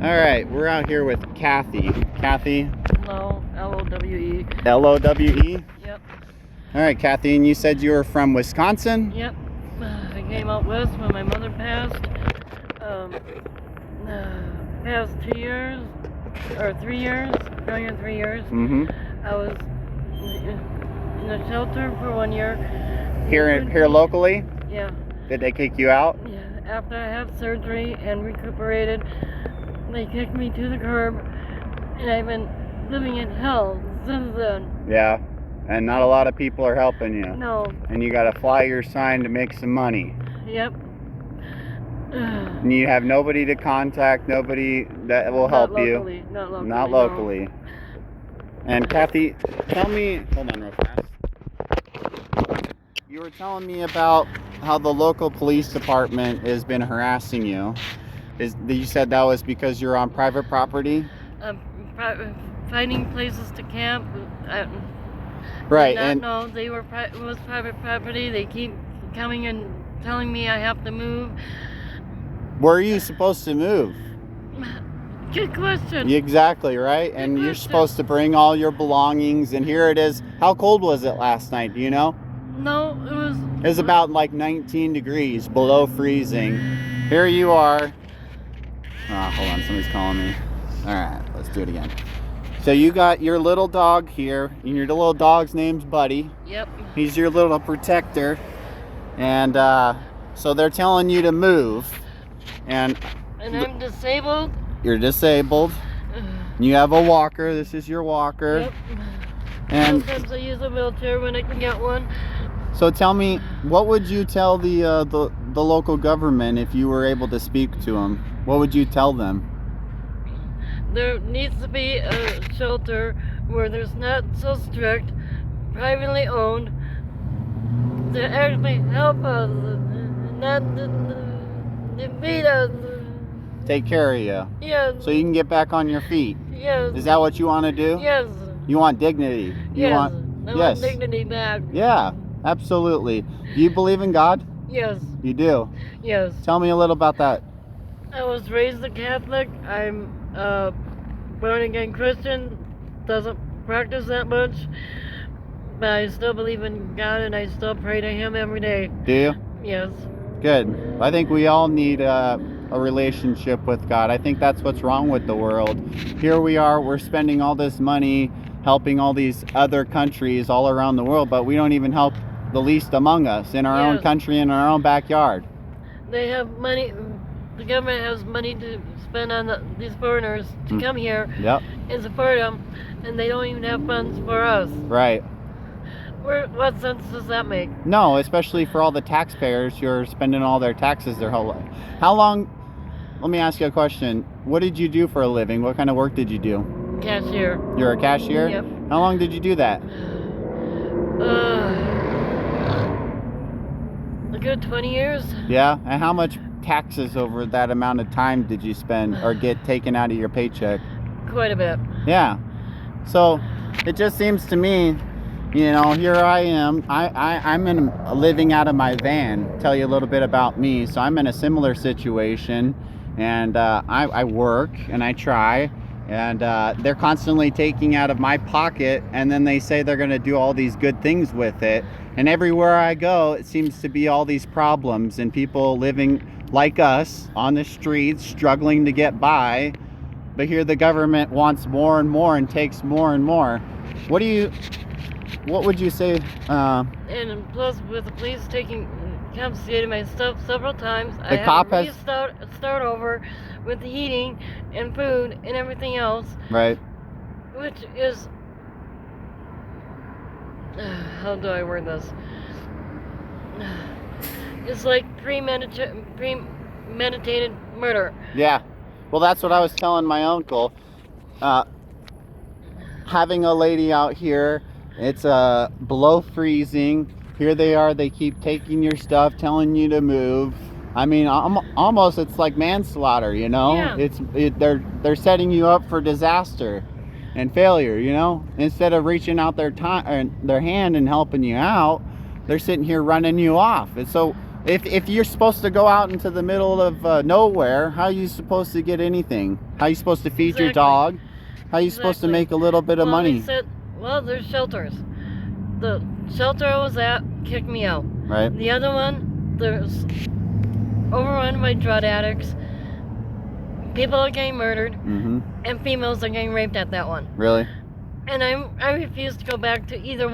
All right, we're out here with Kathy. Kathy? Lowe, L-O-W-E. L-O-W-E? Yep. All right, Kathy, and you said you were from Wisconsin? Yep. I came out west when my mother passed. Past 2 years, or 3 years, going on 3 years. Mm-hmm. I was in a shelter for 1 year. Here locally? Yeah. Did they kick you out? Yeah. After I had surgery and recuperated, they kicked me to the curb, and I've been living in hell since then. Yeah, and not a lot of people are helping you. No. And you got to fly your sign to make some money. Yep. And you have nobody to contact, nobody that will help you. Not locally. Not locally. No. And Kathy, tell me, hold on real fast. You were telling me about how the local police department has been harassing you. You said that was because you're on private property? Finding places to camp. Right. No, it was private property. They keep coming and telling me I have to move. Where are you supposed to move? Good question. Exactly, right? And you're supposed to bring all your belongings, and here it is. How cold was it last night? Do you know? No, it was about like 19 degrees below freezing. Here you are. Oh, hold on, somebody's calling me. All right, let's do it again. So you got your little dog here, and your little dog's name's Buddy. Yep. He's your little protector, and so they're telling you to move, and I'm disabled. You're disabled. You have a walker. This is your walker. Yep. And sometimes I use a wheelchair when I can get one. So tell me, what would you tell the local government if you were able to speak to them? What would you tell them? There needs to be a shelter where there's not so strict, privately owned, to actually help us, not defeat us. Take care of you. Yes. So you can get back on your feet. Yes. Is that what you want to do? Yes. You want dignity. Yes. I want dignity back. Yeah, absolutely. Do you believe in God? Yes. You do? Yes. Tell me a little about that. I was raised a Catholic. I'm born again Christian. Doesn't practice that much, but I still believe in God and I still pray to Him every day. Do you? Yes. Good. I think we all need a relationship with God. I think that's what's wrong with the world. Here we are, we're spending all this money helping all these other countries all around the world, but we don't even help the least among us in our own country, in our own backyard. They have money, the government has money to spend on these foreigners to come here and support them, and they don't even have funds for us. Right. What sense does that make? No, especially for all the taxpayers who are spending all their taxes their whole life. How long, let me ask you a question. What did you do for a living? What kind of work did you do? Cashier. You're a cashier? Yep. How long did you do that? A good 20 years. Yeah? And how much taxes over that amount of time did you spend or get taken out of your paycheck? Quite a bit. Yeah. So it just seems to me, you know, here I am. I'm living out of my van. Tell you a little bit about me. So I'm in a similar situation, and I work and I try, and they're constantly taking out of my pocket, and then they say they're going to do all these good things with it. And everywhere I go, it seems to be all these problems and people living like us on the streets, struggling to get by. But here the government wants more and more and takes more and more. What would you say? And plus, with the police confiscating my stuff several times, I have to start over with the heating and food and everything else. Right. Which is, how do I word this? It's like premeditated murder. Yeah. Well, that's what I was telling my uncle. Having a lady out here, it's below freezing. Here they are, they keep taking your stuff, telling you to move. I mean, almost it's like manslaughter, you know? Yeah. They're setting you up for disaster and failure, you know? Instead of reaching out their hand and helping you out, they're sitting here running you off. And so If you're supposed to go out into the middle of nowhere, how are you supposed to get anything? How are you supposed to feed your Exactly. dog? How are you supposed to make a little bit of Well, money? they said, well, there's shelters. The shelter I was at kicked me out. Right. The other one, there's overrun by drug addicts. People are getting murdered, Mm-hmm. and females are getting raped at that one. Really? And I refuse to go back to either